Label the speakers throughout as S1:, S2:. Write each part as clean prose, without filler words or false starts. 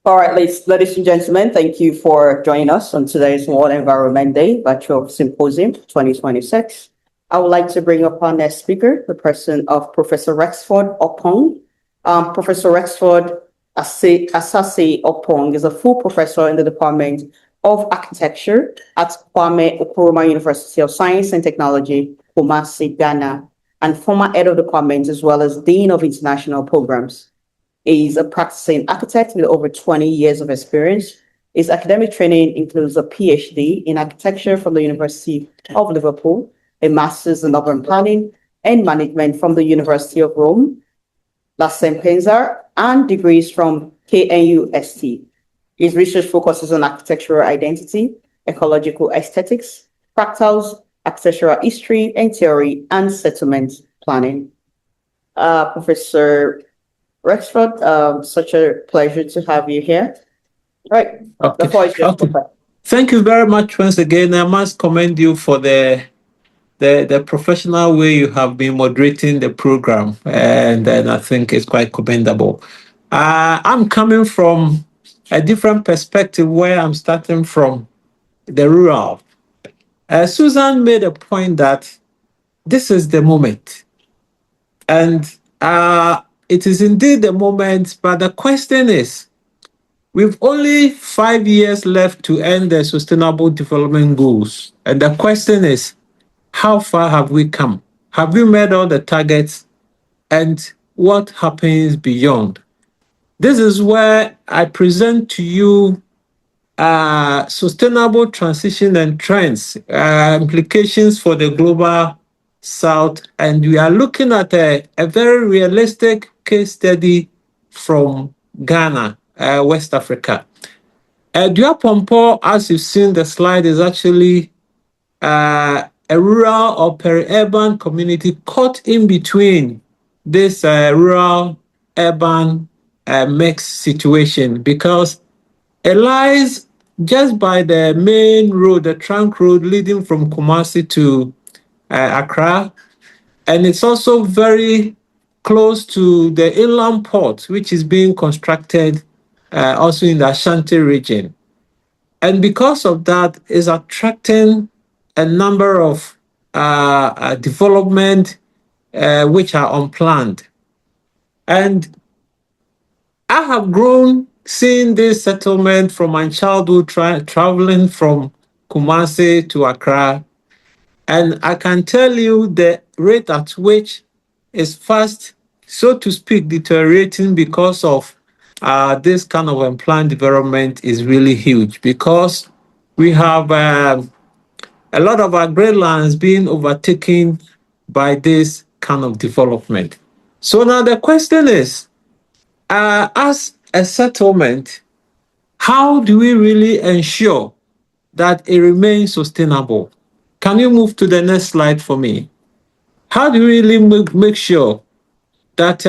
S1: All right, ladies and gentlemen, thank you for joining us on today's World Environment Day Virtual Symposium 2026. I would like to bring up our next speaker, the person of Professor Rexford Oppong. Professor Rexford Asase Oppong is a full professor in the Department of Architecture at Kwame Nkrumah University of Science and Technology, Kumasi, Ghana, and former head of department as well as Dean of International Programs. He's a practicing architect with over 20 years of experience. His academic training includes a PhD in architecture from the University of Liverpool, a master's in urban planning and management from the University of Rome, La Sapienza, and degrees from KNUST. His research focuses on architectural identity, ecological aesthetics, fractals, architectural history and theory, and settlement planning. Professor Rexford, such a pleasure to have you here. All right,
S2: okay.
S1: The floor is yours.
S2: Okay. Thank you very much once again. I must commend you for the professional way you have been moderating the program, and I think it's quite commendable. I'm coming from a different perspective where I'm starting from the rural. Susan made a point that this is the moment, and it is indeed the moment, but the question is, we've only 5 years left to end the Sustainable Development Goals. And the question is, how far have we come? Have we met all the targets? And what happens beyond? This is where I present to you sustainable transition and trends, implications for the global South. And we are looking at a very realistic case study from Ghana, West Africa. Dua Pompo, as you've seen the slide, is actually a rural or peri-urban community caught in between this rural-urban mixed situation, because it lies just by the main road, the trunk road leading from Kumasi to Accra. And it's also very close to the inland port, which is being constructed also in the Ashanti region. And because of that, it's attracting a number of development which are unplanned. And I have grown seeing this settlement from my childhood, traveling from Kumasi to Accra. And I can tell you the rate at which is fast, so to speak, deteriorating because of this kind of unplanned development is really huge, because we have a lot of our great lands being overtaken by this kind of development. So now the question is, as a settlement, how do we really ensure that it remains sustainable? Can you move to the next slide for me? How do we really make sure that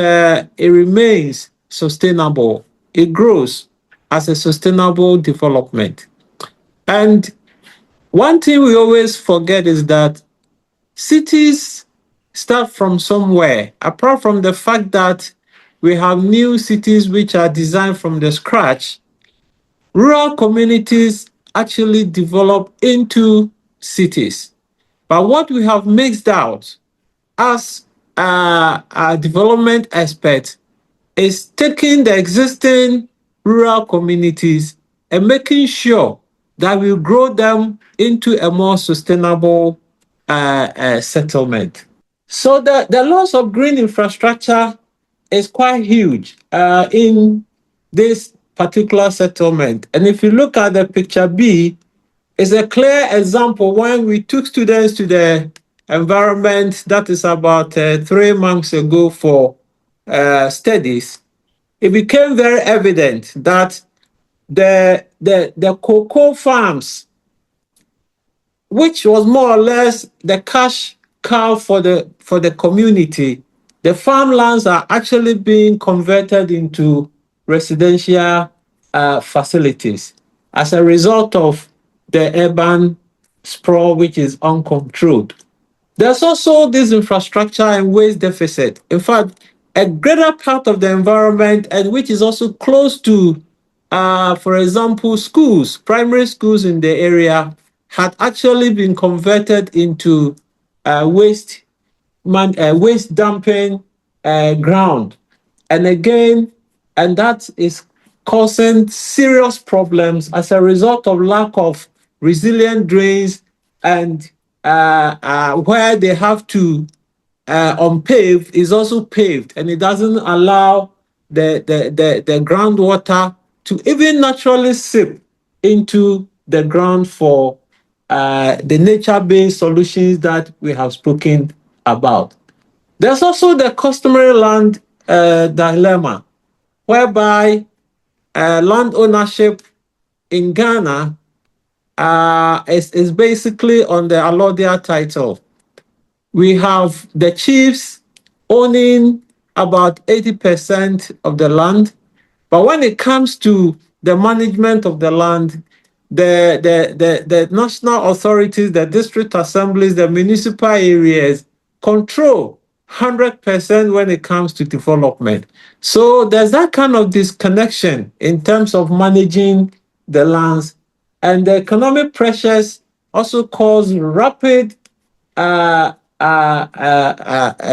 S2: it remains sustainable, it grows as a sustainable development? And one thing we always forget is that cities start from somewhere. Apart from the fact that we have new cities which are designed from the scratch, rural communities actually develop into cities. But what we have mixed out as a development expert is taking the existing rural communities and making sure that we grow them into a more sustainable settlement. So the loss of green infrastructure is quite huge in this particular settlement. And if you look at the picture B, it's a clear example when we took students to the environment, that is about 3 months ago, for studies. It became very evident that the cocoa farms, which was more or less the cash cow for the community, the farmlands are actually being converted into residential facilities as a result of the urban sprawl, which is uncontrolled. There's also this infrastructure and waste deficit. In fact, a greater part of the environment, and which is also close to For example, schools, primary schools in the area had actually been converted into waste dumping ground. And again, and that is causing serious problems as a result of lack of resilient drains and where they have to unpaved is also paved, and it doesn't allow the groundwater to even naturally seep into the ground for the nature-based solutions that we have spoken about. There's also the customary land dilemma, whereby land ownership in Ghana is basically on the allodial title. We have the chiefs owning about 80% of the land. But when it comes to the management of the land, the national authorities, the district assemblies, the municipal areas control 100% when it comes to development. So there's that kind of disconnection in terms of managing the lands. And the economic pressures also cause rapid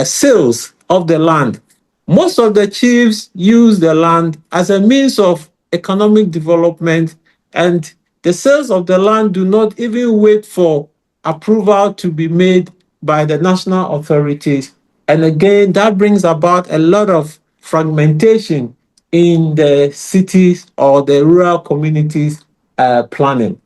S2: sales of the land. Most of the chiefs use the land as a means of economic development, and the sales of the land do not even wait for approval to be made by the national authorities. And again, that brings about a lot of fragmentation in the cities or the rural communities planning.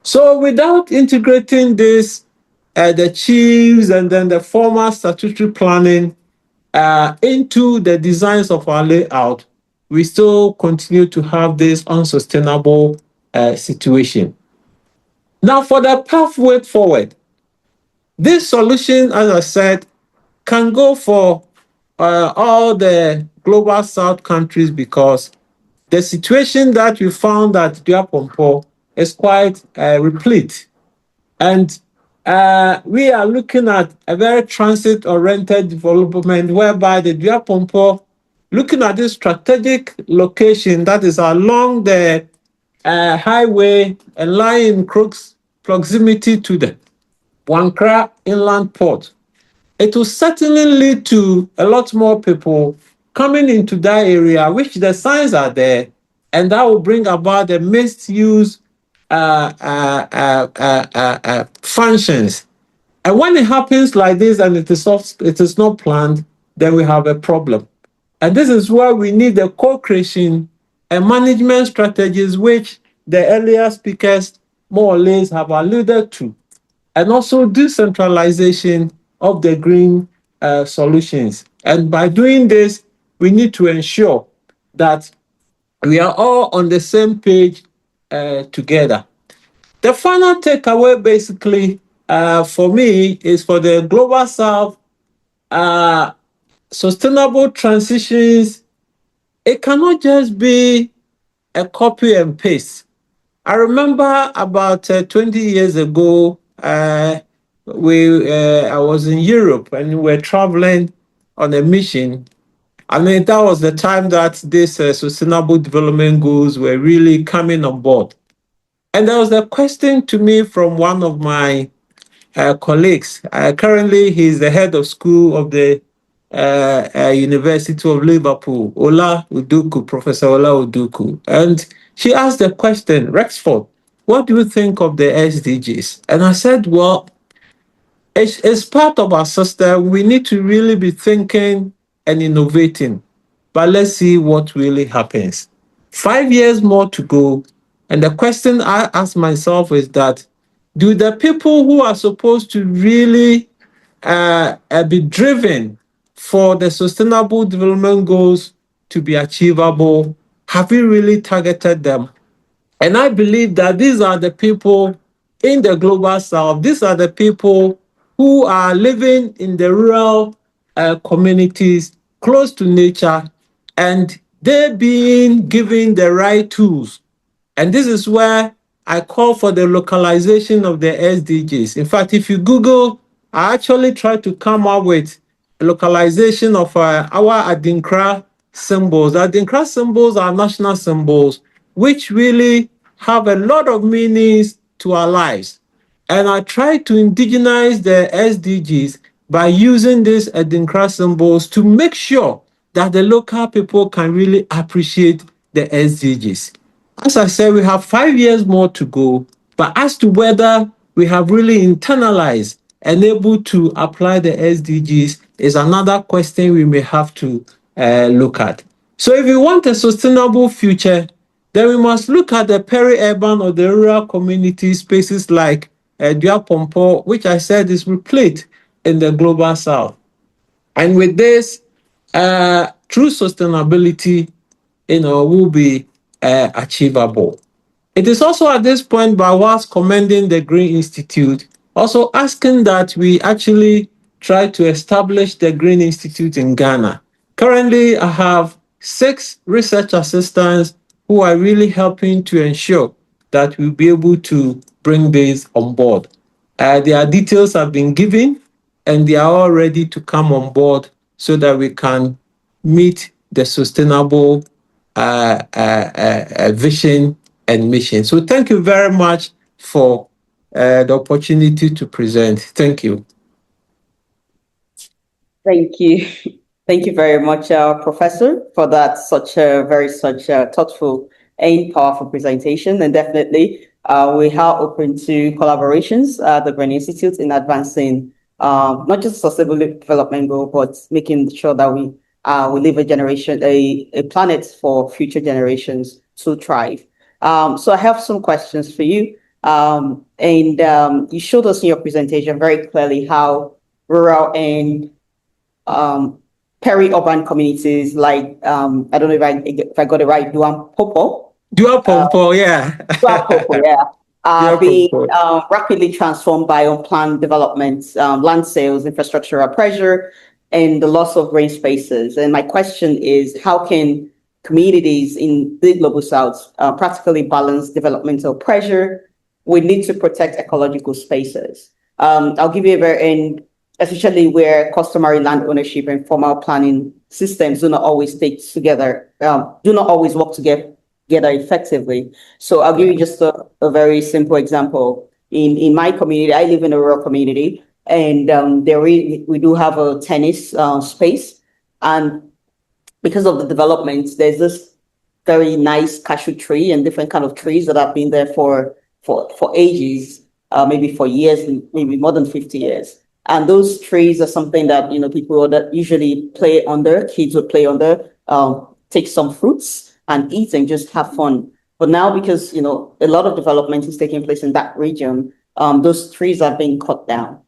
S2: So without integrating this, the chiefs and then the formal statutory planning into the designs of our layout, we still continue to have this unsustainable situation. Now, for the pathway forward, this solution, as I said, can go for all the global south countries because the situation that we found at Duapompo is quite replete. And we are looking at a very transit-oriented development whereby the Duapompo, looking at this strategic location that is along the highway and lying in close proximity to the Wankra Inland Port, it will certainly lead to a lot more people coming into that area, which the signs are there, and that will bring about the mixed use functions. And when it happens like this and it is not planned, then we have a problem. And this is where we need the co-creation and management strategies, which the earlier speakers more or less have alluded to, and also decentralization of the green solutions. And by doing this, we need to ensure that we are all on the same page together. The final takeaway, basically, for me, is for the global south, sustainable transitions. It cannot just be a copy and paste. I remember about 20 years ago, I was in Europe and we were traveling on a mission. I mean, that was the time that these sustainable development goals were really coming on board. And there was a question to me from one of my colleagues. Currently, he's the head of school of the University of Liverpool, Ola Uduku, Professor Ola Uduku. And she asked the question, Rexford, what do you think of the SDGs? And I said, well, it's part of our system. We need to really be thinking and innovating. But let's see what really happens. 5 years more to go. And the question I ask myself is that, do the people who are supposed to really be driven for the sustainable development goals to be achievable, have we really targeted them? And I believe that these are the people in the global south, these are the people who are living in the rural communities close to nature, and they're being given the right tools. And this is where I call for the localization of the SDGs. In fact, if you Google, I actually tried to come up with a localization of our Adinkra symbols. Adinkra symbols are national symbols, which really have a lot of meanings to our lives. And I try to indigenize the SDGs by using these Adinkra symbols to make sure that the local people can really appreciate the SDGs. As I said, we have 5 years more to go, but as to whether we have really internalized and able to apply the SDGs is another question we may have to look at. So if we want a sustainable future, then we must look at the peri-urban or the rural community spaces like Duapompo, which I said is replete in the global south. And with this, true sustainability, will be achievable. It is also at this point, by whilst commending the Green Institute, also asking that we actually try to establish the Green Institute in Ghana. Currently, I have 6 research assistants who are really helping to ensure that we'll be able to bring this on board. Their details have been given and they are all ready to come on board so that we can meet the sustainable vision and mission. So thank you very much for the opportunity to present. Thank you.
S1: Thank you. Thank you very much, Professor, for that such a thoughtful and powerful presentation. And definitely, we are open to collaborations at the Green Institute in advancing not just sustainable development goal, but making sure that we leave a planet for future generations to thrive. So I have some questions for you. And you showed us in your presentation very clearly how rural and peri-urban communities like I don't know if I got it right,
S2: Duapompo, yeah.
S1: Duampopo, yeah, are being
S2: Duapompo.
S1: rapidly transformed by unplanned development, land sales, infrastructural pressure, and the loss of green spaces. And my question is, how can communities in the global south practically balance developmental pressure? We need to protect ecological spaces. I'll give you a very end, especially where customary land ownership and formal planning systems do not always work together effectively. So I'll give you just a very simple example. In my community, I live in a rural community, and we do have a tennis space. And because of the developments, there's this very nice cashew tree and different kind of trees that have been there for ages, maybe for years, maybe more than 50 years. And those trees are something that people would usually play under. Kids would play under, take some fruits and eat and just have fun. But now, because a lot of development is taking place in that region, those trees are being cut down.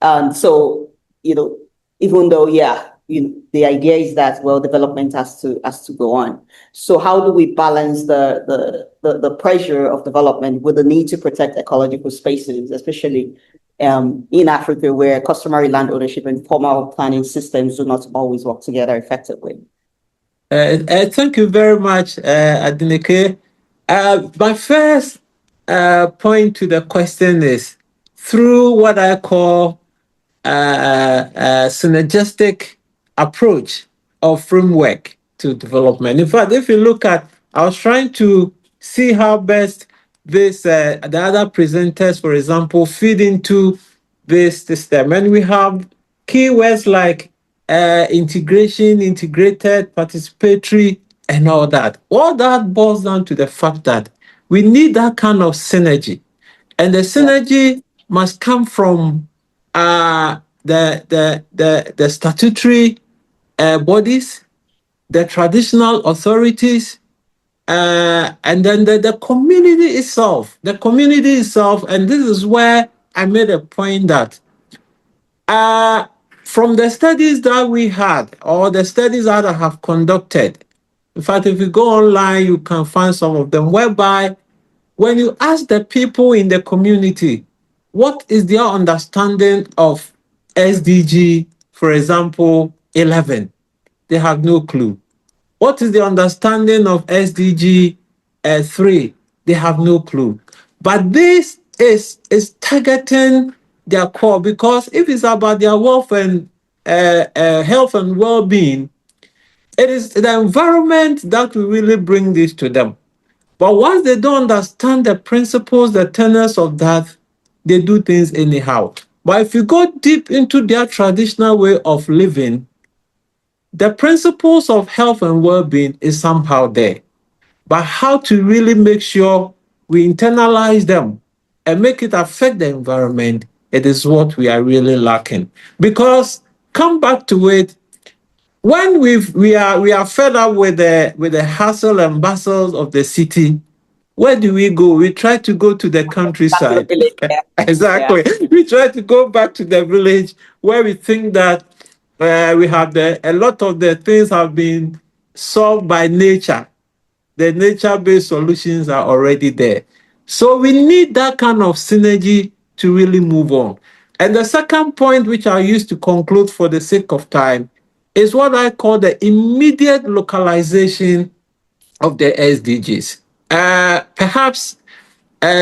S1: And so, even though, the idea is that development has to go on. So how do we balance the pressure of development with the need to protect ecological spaces, especially in Africa, where customary land ownership and formal planning systems do not always work together effectively?
S2: Thank you very much, Adineke. My first point to the question is through what I call a synergistic approach or framework to development. In fact, if you look at, I was trying to see how best the other presenters, for example, feed into this system. And we have keywords like integration, integrated, participatory, and all that. All that boils down to the fact that we need that kind of synergy. And the synergy must come from the statutory bodies, the traditional authorities, and then the community itself. The community itself, and this is where I made a point that from the studies that we had, or the studies that I have conducted, in fact, if you go online, you can find some of them, whereby when you ask the people in the community, what is their understanding of SDG, for example, 11? They have no clue. What is the understanding of SDG 3? They have no clue. But this is targeting their core, because if it's about their wealth and health and well-being, it is the environment that will really bring this to them. But once they don't understand the principles, the tenets of that, they do things anyhow. But if you go deep into their traditional way of living, the principles of health and well-being is somehow there. But how to really make sure we internalize them and make it affect the environment, it is what we are really lacking. Because come back to it, when we are fed up with the hustle and bustles of the city, where do we go? We try to go to the
S1: Back to the
S2: countryside.
S1: village. Yeah. Yeah.
S2: Exactly. We try to go back to the village where we think that we have a lot of the things have been solved by nature. The nature-based solutions are already there. So we need that kind of synergy to really move on. And the second point, which I use to conclude for the sake of time, is what I call the immediate localization of the SDGs. Perhaps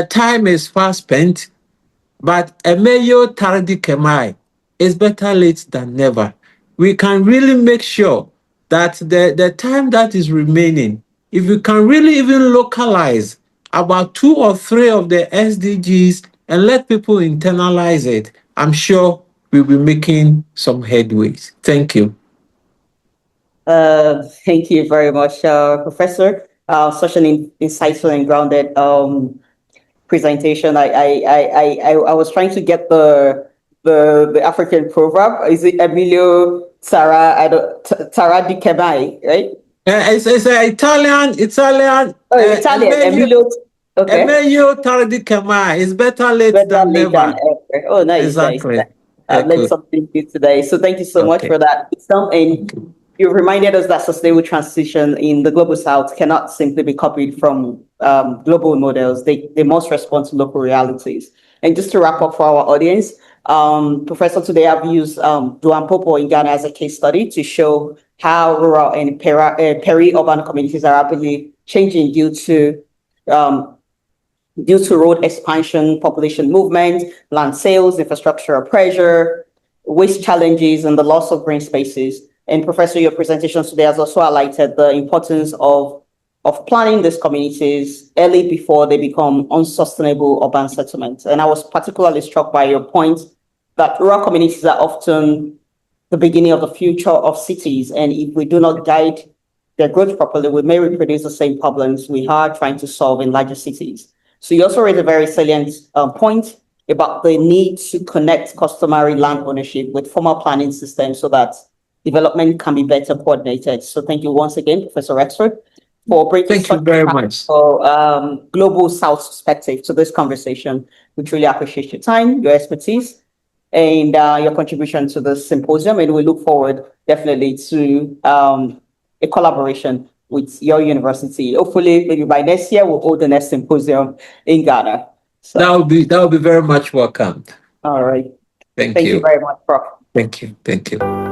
S2: time is fast spent, but emeyo tardi kemai is better late than never. We can really make sure that the time that is remaining, if we can really even localize about 2 or 3 of the SDGs and let people internalize it, I'm sure we'll be making some headways. Thank you.
S1: Thank you very much, Professor. Such an insightful and grounded presentation. I was trying to get the African proverb. Is it Emilio Tara? Tara di Kemai, right?
S2: It's Italian.
S1: Oh, Italian. Emilio. Okay.
S2: Emeyo tardi kema is better late
S1: Better
S2: than
S1: late than
S2: never.
S1: ever. Oh, nice, nice.
S2: Exactly.
S1: I've learned
S2: Good.
S1: something new today. So thank you so much
S2: Okay.
S1: for that wisdom. And you reminded us that sustainable transition in the global south cannot simply be copied from global models. They must respond to local realities. And just to wrap up for our audience, Professor, today I've used Duampopo in Ghana as a case study to show how rural and peri-urban communities are rapidly changing um, due to road expansion, population movement, land sales, infrastructural pressure, waste challenges, and the loss of green spaces. And Professor, your presentation today has also highlighted the importance of planning these communities early before they become unsustainable urban settlements. And I was particularly struck by your point that rural communities are often the beginning of the future of cities. And if we do not guide their growth properly, we may reproduce the same problems we are trying to solve in larger cities. So you also raised a very salient point about the need to connect customary land ownership with formal planning systems so that development can be better coordinated. So thank you once again, Professor Rexford, for bringing
S2: Thank you
S1: such
S2: very much.
S1: global South perspective to this conversation. We truly appreciate your time, your expertise, and your contribution to the symposium. And we look forward definitely to a collaboration with your university. Hopefully, maybe by next year, we'll hold the next symposium in Ghana. So,
S2: That will be very much welcomed.
S1: all right.
S2: Thank
S1: Thank you
S2: you.
S1: very much, Prof.
S2: Thank you. Thank you.